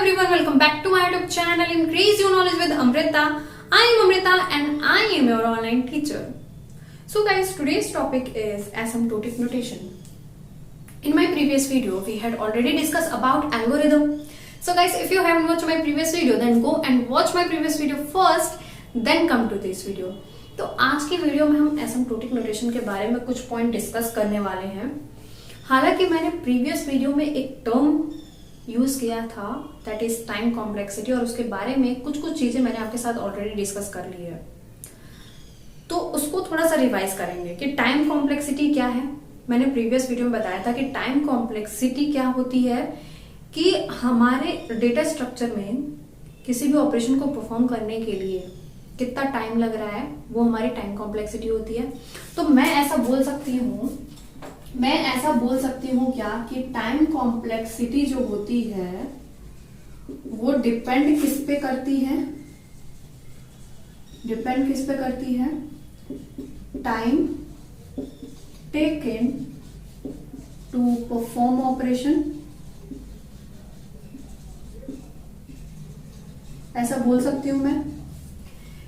everyone, welcome back to my YouTube channel Increase Your Knowledge with Amrita. I am Amrita and I am your online teacher. So guys, today's topic is asymptotic notation. In my previous video, we had already discussed about algorithm. So guys, if you haven't watched my previous video, then go and watch my previous video first, then come to this video. तो आज की video में हम asymptotic notation के बारे में कुछ point discuss करने वाले हैं। हालांकि मैंने प्रीवियस वीडियो में एक टर्म यूज किया था दैट इज टाइम कॉम्प्लेक्सिटी, और उसके बारे में कुछ चीजें मैंने आपके साथ ऑलरेडी डिस्कस कर ली है, तो उसको थोड़ा सा रिवाइज करेंगे कि टाइम कॉम्प्लेक्सिटी क्या है। मैंने प्रीवियस वीडियो में बताया था कि टाइम कॉम्प्लेक्सिटी क्या होती है कि हमारे डेटा स्ट्रक्चर में किसी भी ऑपरेशन को परफॉर्म करने के लिए कितना टाइम लग रहा है, वो हमारी टाइम कॉम्प्लेक्सिटी होती है। तो मैं ऐसा बोल सकती हूँ क्या कि टाइम कॉम्प्लेक्सिटी जो होती है वो डिपेंड किस पे करती है, time taken to perform operation. ऐसा बोल सकती हूं मैं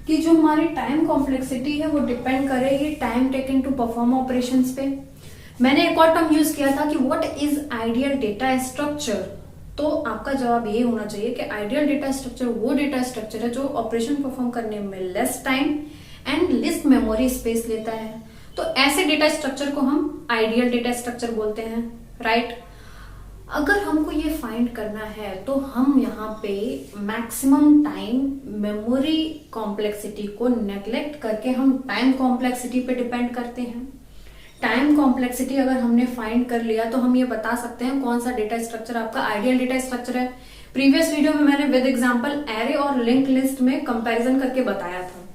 कि जो हमारी टाइम कॉम्प्लेक्सिटी है वो डिपेंड करेगी time taken to perform operations पे। मैंने एक और टर्म यूज किया था कि what is ideal data structure. तो आपका जवाब ये होना चाहिए कि आइडियल डेटा स्ट्रक्चर वो डेटा स्ट्रक्चर है जो ऑपरेशन परफॉर्म करने में less time and less memory space लेता है। तो ऐसे डेटा स्ट्रक्चर को हम आइडियल डेटा स्ट्रक्चर बोलते हैं, राइट। अगर हमको ये फाइंड करना है तो हम यहाँ पे मैक्सिमम टाइम मेमोरी कॉम्प्लेक्सिटी को नेग्लेक्ट करके हम टाइम कॉम्प्लेक्सिटी पे डिपेंड करते हैं। टाइम कॉम्प्लेक्सिटी अगर हमने फाइंड कर लिया तो हम ये बता सकते हैं कौन सा डेटा स्ट्रक्चर आपका आइडियल डेटा स्ट्रक्चर है। प्रीवियस वीडियो में मैंने विद एग्जांपल एरे और लिंक लिस्ट में कंपैरिजन करके बताया था।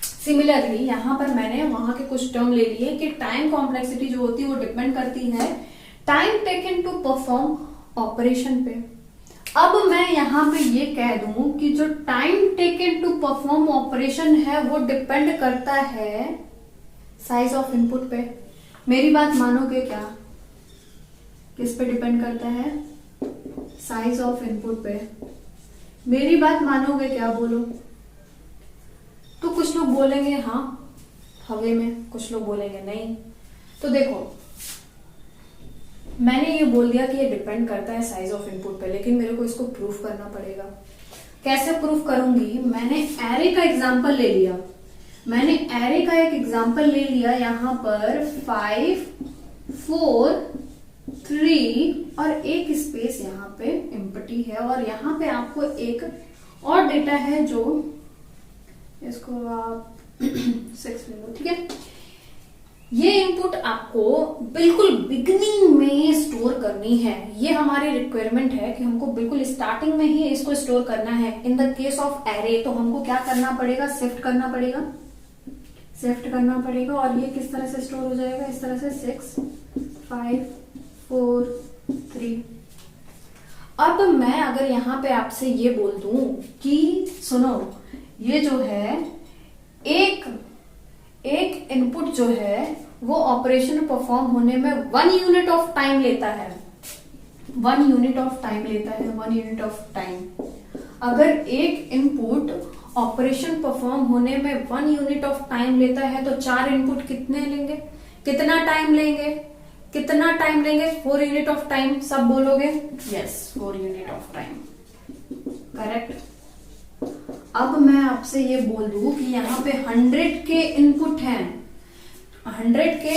सिमिलरली यहाँ पर मैंने वहां के कुछ टर्म ले लिए कि टाइम कॉम्प्लेक्सिटी जो होती है वो डिपेंड करती है time taken to perform operation पे। अब मैं यहाँ पे ये कह दूं कि जो time taken to perform operation है वो डिपेंड करता है साइज ऑफ इनपुट पे। मेरी बात मानोगे क्या? किस पे डिपेंड करता है? साइज ऑफ इनपुट पे। मेरी बात मानोगे क्या? बोलो। तो कुछ लोग बोलेंगे हाँ हवे में, कुछ लोग बोलेंगे नहीं। तो देखो, मैंने ये बोल दिया कि ये डिपेंड करता है साइज ऑफ इनपुट पे, लेकिन मेरे को इसको प्रूफ करना पड़ेगा। कैसे प्रूफ करूंगी? मैंने एरे का एग्जांपल ले लिया। यहाँ पर 5, 4, 3 और एक स्पेस यहाँ पे एम्प्टी है, और यहाँ पे आपको एक और डेटा है जो इसको आप 6 ले लो, ठीक है। ये इनपुट आपको बिल्कुल बिगिनिंग में स्टोर करनी है। ये हमारी रिक्वायरमेंट है कि हमको बिल्कुल स्टार्टिंग में ही इसको स्टोर करना है। In the case of array तो हमको क्या करना पड़ेगा? शिफ्ट करना पड़ेगा। और ये किस तरह से स्टोर हो जाएगा? इस तरह से 6, 5, 4, 3। अब मैं अगर यहाँ पे आपसे ये बोल दूं कि सुनो, ये जो है एक इनपुट जो है वो ऑपरेशन परफॉर्म होने में 1 यूनिट ऑफ टाइम लेता है। 1 यूनिट ऑफ टाइम। अगर एक इनपुट ऑपरेशन परफॉर्म होने में 1 यूनिट ऑफ टाइम लेता है तो 4 इनपुट कितने लेंगे? कितना टाइम लेंगे? 4 यूनिट ऑफ टाइम। सब बोलोगे yes, 4 unit of time, correct. अब मैं आपसे ये बोल दूं कि यहाँ पे 100 के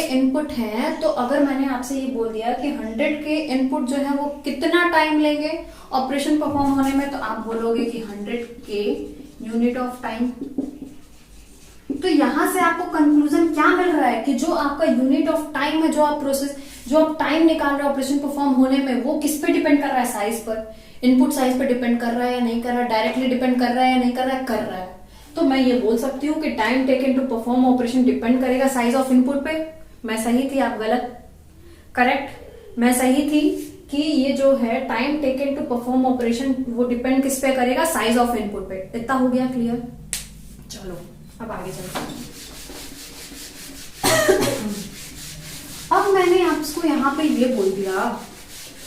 इनपुट हैं, तो अगर मैंने आपसे ये बोल दिया कि 100 के इनपुट जो है वो कितना टाइम लेंगे ऑपरेशन परफॉर्म होने में, तो आप बोलोगे कि 100 के यूनिट ऑफ टाइम। तो यहां से आपको कंक्लूजन क्या मिल रहा है कि जो आपका यूनिट ऑफ टाइम है, जो आप टाइम निकाल रहे हो ऑपरेशन परफॉर्म होने में, वो किस पे डिपेंड कर रहा है? साइज पर। इनपुट साइज पे डिपेंड कर रहा है या नहीं कर रहा है? डायरेक्टली डिपेंड कर रहा है या नहीं कर रहा है? कर रहा है। तो मैं ये बोल सकती हूँ कि time taken to perform operation depend करेगा साइज ऑफ इनपुट पे। मैं सही थी, आप गलत? करेक्ट, मैं सही थी कि ये जो है time taken to perform operation वो डिपेंड किस पे करेगा? साइज ऑफ इनपुट पे। इतना हो गया क्लियर? चलो अब आगे चलते हैं। अब मैंने आपको यहाँ पे ये बोल दिया,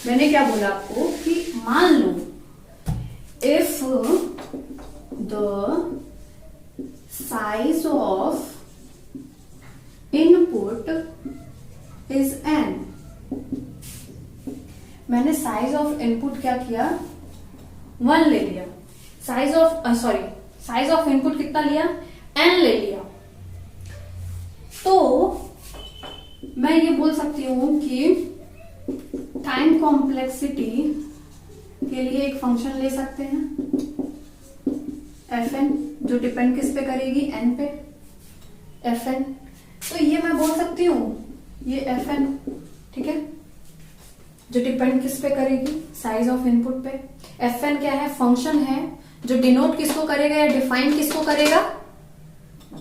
मैंने क्या बोला आपको कि मान लो ऑफ इनपुट क्या किया, 1 ले लिया, साइज ऑफ इनपुट कितना लिया, n ले लिया। तो मैं ये बोल सकती हूं कि टाइम कॉम्प्लेक्सिटी के लिए एक फंक्शन ले सकते हैं fn, जो डिपेंड किस पे करेगी, n पे, fn। तो ये मैं बोल सकती हूँ ये fn, ठीक है, जो डिपेंड किस पे करेगी, साइज ऑफ इनपुट पे। fn क्या है, फंक्शन है जो डिनोट किसको करेगा या डिफाइन किसको करेगा,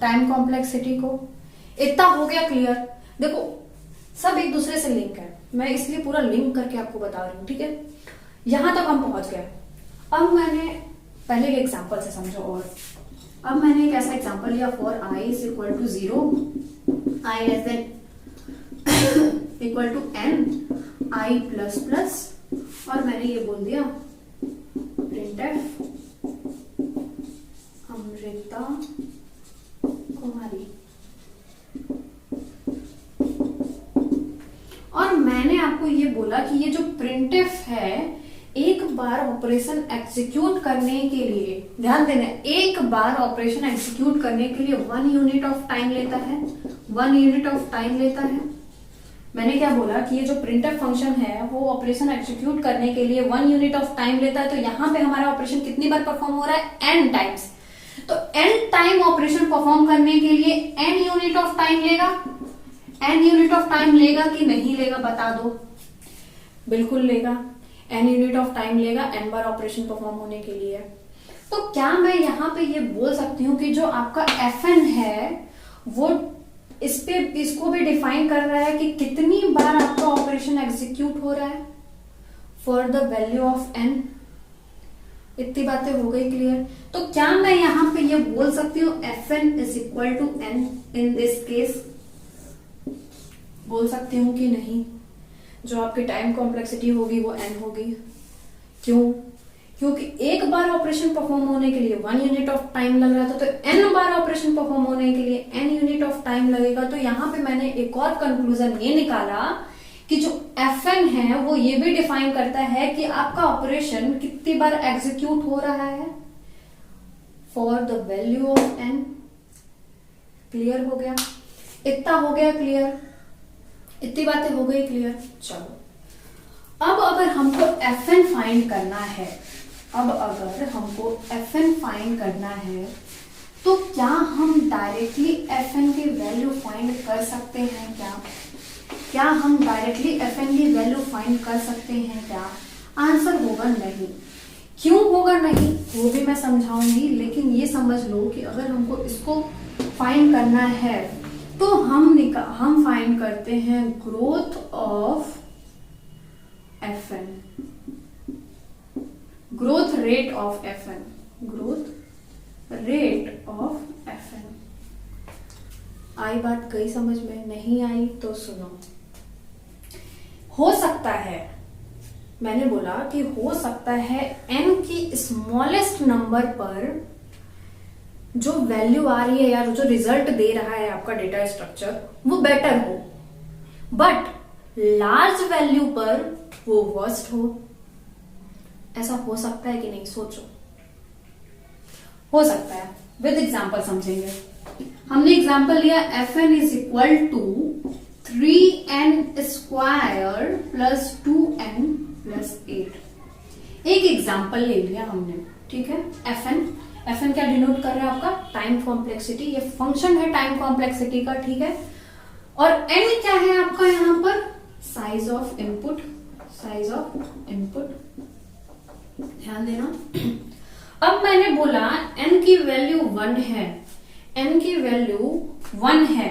टाइम कॉम्प्लेक्सिटी को। इतना हो गया क्लियर। देखो सब एक दूसरे से लिंक है, मैं इसलिए पूरा लिंक करके आपको बता रही हूँ, ठीक है। यहां तक हम पहुंच गए। अब मैंने पहले के एग्जांपल से समझो, और अब मैंने एक ऐसा एग्जांपल लिया, for i is equal to 0, i less than equal to n, i plus plus, और मैंने ये बोल दिया प्रिंटफ अमृता कुमारी। और मैंने आपको ये बोला कि ये जो प्रिंटफ है, एक बार ऑपरेशन एग्जीक्यूट करने के लिए, ध्यान देना, एक बार ऑपरेशन एग्जीक्यूट करने के लिए 1 यूनिट ऑफ टाइम लेता है, 1 यूनिट ऑफ टाइम लेता है। मैंने क्या बोला कि ये जो प्रिंटफ फंक्शन है वो ऑपरेशन एग्जीक्यूट करने के लिए 1 यूनिट ऑफ टाइम लेता है। तो यहां पे हमारा ऑपरेशन कितनी बार परफॉर्म हो रहा है, n टाइम्स। तो n टाइम ऑपरेशन परफॉर्म करने के लिए n यूनिट ऑफ टाइम लेगा, n यूनिट ऑफ टाइम लेगा कि नहीं लेगा, बता दो। बिल्कुल लेगा, n यूनिट ऑफ टाइम लेगा n बार ऑपरेशन परफॉर्म होने के लिए। तो क्या मैं यहाँ पे ये बोल सकती हूँ कि जो आपका fn है वो इसको भी डिफाइन कर रहा है कि कितनी बार आपका ऑपरेशन एग्जीक्यूट हो रहा है for the value of n। इतनी बातें हो गई क्लियर। तो क्या मैं यहाँ पे ये बोल सकती हूँ fn is equal to n in this case, बोल सकती हूँ कि नहीं? जो आपकी टाइम कॉम्प्लेक्सिटी होगी वो n होगी। क्यों? क्योंकि एक बार ऑपरेशन परफॉर्म होने के लिए 1 यूनिट ऑफ टाइम लग रहा था, तो n बार ऑपरेशन परफॉर्म होने के लिए n यूनिट ऑफ टाइम लगेगा। तो यहाँ पे मैंने एक और कंक्लूजन ये निकाला कि जो fn है वो ये भी डिफाइन करता है कि आपका ऑपरेशन कितनी बार एग्जीक्यूट हो रहा है for the value of n। Clear हो गया? इतना हो गया क्लियर? इतनी बातें हो गई क्लियर? चलो अब अगर हमको fn फाइंड करना है, तो क्या हम डायरेक्टली fn की वैल्यू फाइंड कर सकते हैं क्या हम डायरेक्टली fn की वैल्यू फाइंड कर सकते हैं क्या? आंसर होगा नहीं। क्यों होगा नहीं वो भी मैं समझाऊंगी, लेकिन ये समझ लो कि अगर हमको इसको फाइंड करना है तो हम फाइंड करते हैं growth of fn, growth rate of fn, growth rate of fn। आई बात गई समझ में? नहीं आई तो सुनो। हो सकता है, मैंने बोला कि हो सकता है n की स्मॉलेस्ट नंबर पर जो वैल्यू आ रही है या जो रिजल्ट दे रहा है आपका डेटा स्ट्रक्चर वो बेटर हो, बट लार्ज वैल्यू पर वो वर्स्ट हो। ऐसा हो सकता है कि नहीं? सोचो। हो सकता है। विद एग्जांपल समझेंगे। हमने एग्जांपल लिया fn is equal to 3n square plus 2n plus 8। एक एग्जांपल ले लिया हमने, ठीक है। fn क्या डिनोट कर रहा है? आपका टाइम कॉम्प्लेक्सिटी। ये फंक्शन है टाइम कॉम्प्लेक्सिटी का, ठीक है। और n क्या है आपका यहां पर? Size of input, size of input. ध्यान देना। अब मैंने बोला n की वैल्यू 1 है, n की वैल्यू 1 है,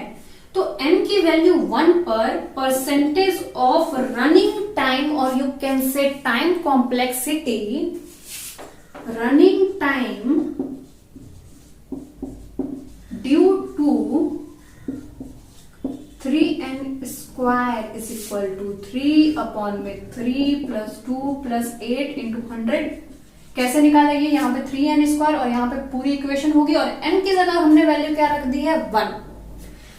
तो n की वैल्यू 1 पर परसेंटेज ऑफ रनिंग टाइम, और you can say time complexity, running time due to 3n square is equal to 3 upon में 3 प्लस 2 प्लस 8 इंटू 100। कैसे निकालेंगे? यहाँ पे 3n स्क्वायर और यहाँ पे पूरी इक्वेशन होगी, और n की जगह हमने वैल्यू क्या रख दी है? 1।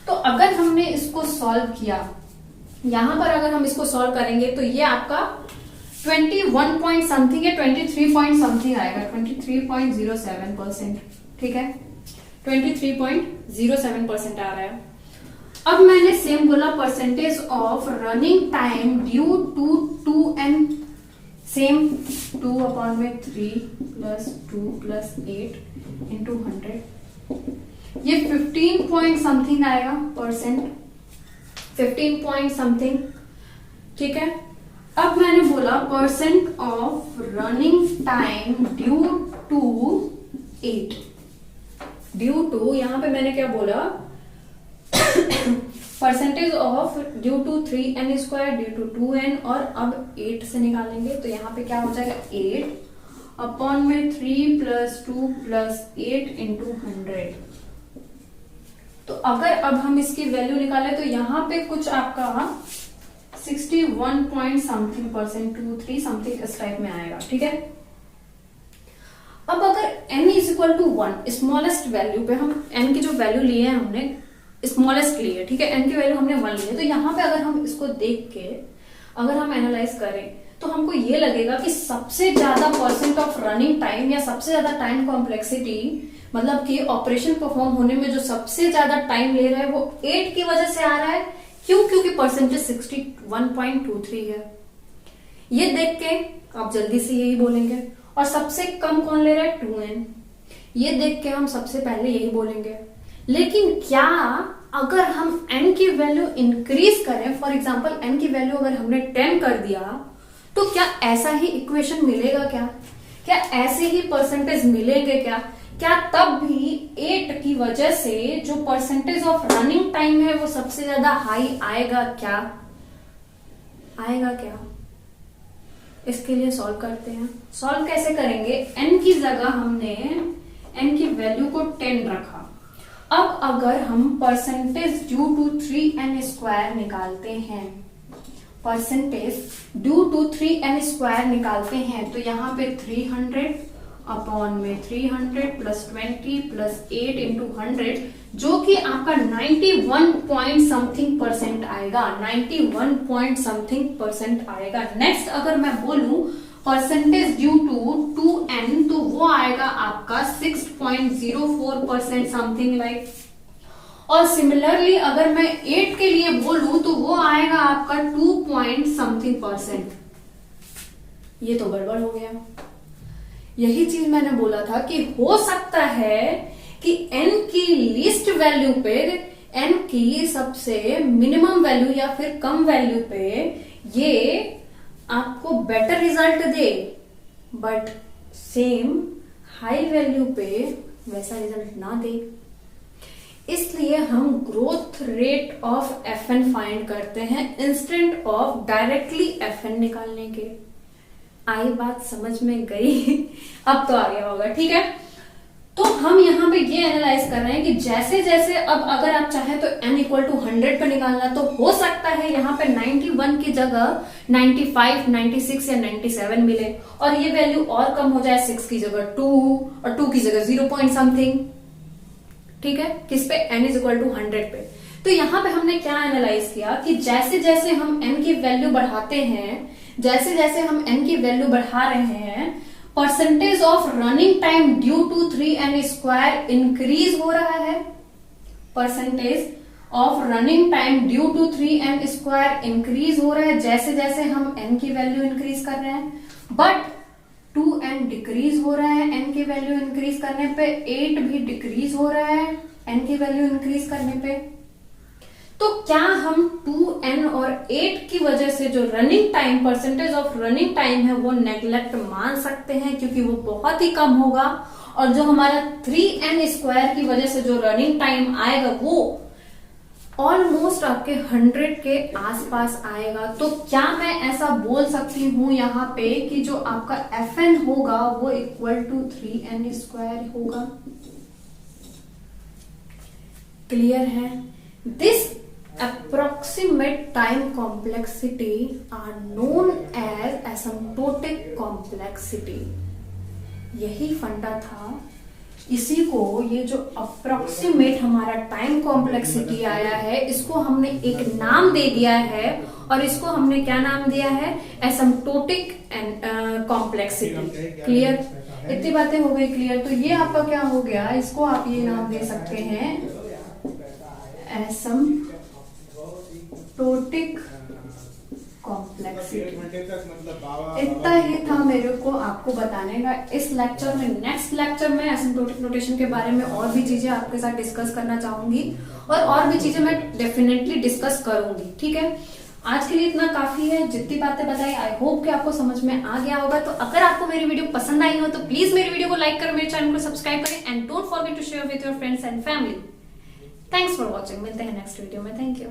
तो अगर हमने इसको सॉल्व किया, यहां पर अगर हम इसको सॉल्व करेंगे तो ये आपका 21 पॉइंट समथिंग या 23 पॉइंट समथिंग आएगा, 23.07%, ठीक है, 23.07% आ रहा है। अब मैंने सेम बोला percentage of running time due to 2n, same 2/3 plus 2 plus 8 into 100, ये 15 पॉइंट समथिंग आएगा परसेंट, 15 पॉइंट समथिंग, ठीक है। अब मैंने बोला percent of running time due to 8, due to, यहां पे मैंने क्या बोला, percentage of due to 3n square due to 2n, और अब 8 से निकालेंगे तो यहाँ पे क्या हो जाएगा 8/3 प्लस 2 प्लस 8 इंटू 100। तो अगर अब हम इसकी वैल्यू निकालें तो यहाँ पे कुछ आपका 61 पॉइंट समथिंग परसेंट, 23 समथिंग इस टाइप में आएगा, ठीक है। अब अगर n is equal to 1, smallest value पे, हम n की जो वैल्यू लिए हैं हमने स्मॉलेस्ट ली है, ठीक है, n की वैल्यू हमने 1 ली है, तो यहाँ पे अगर हम इसको देख के अगर हम एनालाइज करें तो हमको ये लगेगा कि सबसे ज्यादा परसेंट ऑफ रनिंग टाइम या सबसे ज्यादा टाइम कॉम्प्लेक्सिटी, मतलब कि ऑपरेशन परफॉर्म होने में जो सबसे ज्यादा टाइम ले रहा है वो 8 की वजह से आ रहा है। क्यों? क्योंकि परसेंटेज 61.23 है। ये देख के आप जल्दी से यही बोलेंगे। और सबसे कम कौन ले रहा है? 2n। ये देख के हम सबसे पहले यही बोलेंगे। लेकिन क्या अगर हम n की वैल्यू इंक्रीज करें, फॉर एग्जाम्पल n की वैल्यू अगर हमने 10 कर दिया, तो क्या ऐसा ही इक्वेशन मिलेगा? क्या ऐसे ही परसेंटेज मिलेंगे? क्या तब भी 8 की वजह से जो परसेंटेज ऑफ रनिंग टाइम है वो सबसे ज्यादा हाई आएगा? क्या इसके लिए सॉल्व करते हैं। सॉल्व कैसे करेंगे? n की जगह हमने n की वैल्यू को 10 रखा। अब अगर हम percentage due to 3n square निकालते हैं, percentage due to 3n square निकालते हैं, तो यहाँ पे 300 अपॉन में 300 प्लस 20 प्लस 8 इंटू 100, जो कि आपका 91 पॉइंट समथिंग परसेंट आएगा। 91 पॉइंट समथिंग परसेंट आएगा। नेक्स्ट अगर मैं बोलूं परसेंटेज ड्यू टू 2n, तो वो आएगा आपका 6.04% समथिंग लाइक। और सिमिलरली अगर मैं 8 के लिए बोलूं तो वो आएगा आपका 2 पॉइंट समथिंग परसेंट। ये तो गड़बड़ हो गया। यही चीज मैंने बोला था कि हो सकता है कि n की लीस्ट वैल्यू पे, n की सबसे मिनिमम वैल्यू या फिर कम वैल्यू पे ये आपको better result they, but same high value पे वैसा रिजल्ट ना दे। इसलिए हम growth rate of fn find करते हैं इंस्टेंट ऑफ डायरेक्टली fn निकालने के। आई बात समझ में गई? अब तो आ गया होगा, ठीक है। तो हम यहाँ पे ये एनालाइज कर रहे हैं कि जैसे जैसे अब अगर आप चाहे तो n इक्वल टू 100 पे निकालना, तो हो सकता है यहाँ पे 91 की जगह 95, 96 या 97 मिले, और ये वैल्यू और कम हो जाए, 6 की जगह 2 और 2 की जगह 0 पॉइंट समथिंग, ठीक है। किस पे? n इज इक्वल टू 100 पे। तो यहाँ पे हमने क्या एनालाइज किया कि जैसे जैसे हम n की वैल्यू बढ़ाते हैं, जैसे जैसे हम n की वैल्यू बढ़ा रहे हैं, percentage of running time due to 3n square increase हो रहा है। Percentage of running time due to 3n square increase हो रहा है जैसे जैसे हम n की वैल्यू इंक्रीज कर रहे हैं। बट 2n डिक्रीज हो रहा है n की वैल्यू इंक्रीज करने पे, 8 भी डिक्रीज हो रहा है n की वैल्यू इंक्रीज करने पे। तो क्या हम 2n और 8 की वजह से जो running time, percentage of running time है वो नेग्लेक्ट मान सकते हैं, क्योंकि वो बहुत ही कम होगा। और जो हमारा 3n स्क्वायर की वजह से जो रनिंग टाइम आएगा वो ऑलमोस्ट आपके 100 के आसपास आएगा। तो क्या मैं ऐसा बोल सकती हूं यहाँ पे कि जो आपका fn होगा वो इक्वल टू 3n स्क्वायर होगा? क्लियर है? This approximate time complexity are known as asymptotic complexity। यही फंडा था। इसी को, ये जो अप्रोक्सीमेट हमारा टाइम कॉम्प्लेक्सिटी आया है, इसको हमने एक नाम दे दिया है और इसको हमने क्या नाम दिया है, एसिम्प्टोटिक एंड कॉम्प्लेक्सिटी। क्लियर, इतनी बातें हो गई क्लियर। तो ये आपका क्या हो गया, इसको आप ये नाम दे सकते हैं एसिम्प्टोटिक कॉम्प्लेक्सिटी। इतना ही था मेरे को आपको बताने का इस लेक्चर में। नेक्स्ट लेक्चर में एसिम्प्टोटिक नोटेशन के बारे में और भी चीजें आपके साथ डिस्कस करना चाहूंगी और भी चीजें मैं डेफिनेटली डिस्कस करूंगी। ठीक है, आज के लिए इतना काफी है। जितनी बातें बताई आई होप कि आपको समझ में आ गया होगा। तो अगर आपको मेरी वीडियो पसंद आई हो तो प्लीज मेरी वीडियो को लाइक करें, मेरे चैनल को सब्सक्राइब करें and don't forget to share with your friends and family. Thanks for watching. मिलते हैं नेक्स्ट वीडियो में। Thank you.